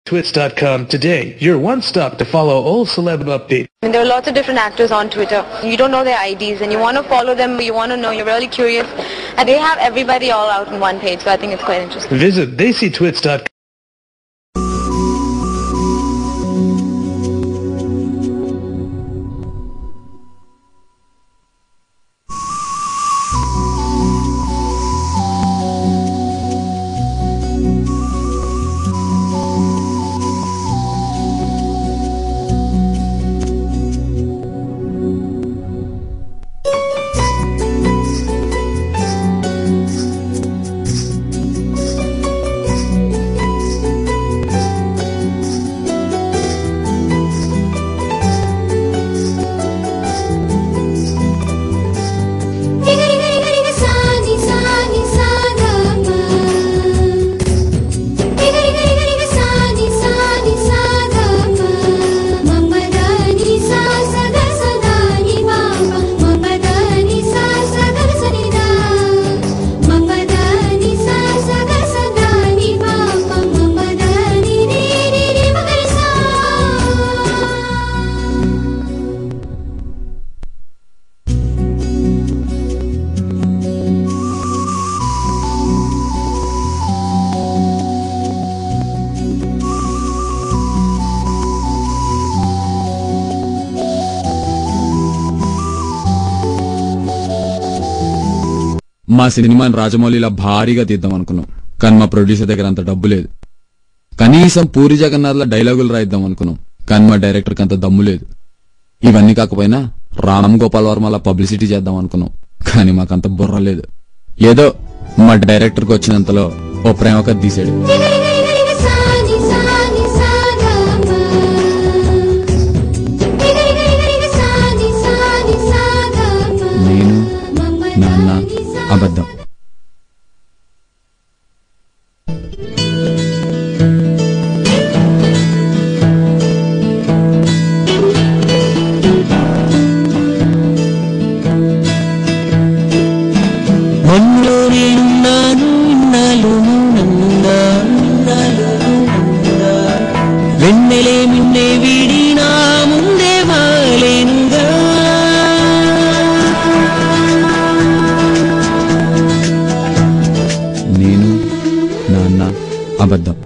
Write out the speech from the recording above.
Twits.com today, your one stop to follow all celeb updates. I mean, there are lots of different actors on Twitter. You don't know their IDs and you want to follow them, you want to know, you're really curious. And they have everybody all out on one page, so I think it's quite interesting. Visit TheyseyTwits.com. మా సినిమాని రాజమౌళిలా భారీగా తీద్దాం అనుకున్నాం, కానీ మా producer దగ్గర అంత డబ్బు లేదు. కనీసం పూరి జగన్నాథ్ల డైలాగులు రాయిద్దాం అనుకున్నాం, కానీ మా డైరెక్టర్కి అంత దమ్ము లేదు. ఇవన్నీ కాకపోయినా రామ్ గోపాల్ వర్మలా పబ్లిసిటీ చేద్దాం అనుకున్నాం, కానీ మాకంత బుర్ర లేదు. ఏదో మా డైరెక్టర్కి వచ్చినంతలో ఓ ప్రేమ కథ తీసాడు. నేను నాన్న అబద్ధం. మనలో నేనున్నాను ఇన్నాళ్ళు నన్నుందా వెన్నెలే మిన్నే వీడి నా ముందే వాలేనుగా. నేను నాన్న అబద్ధం.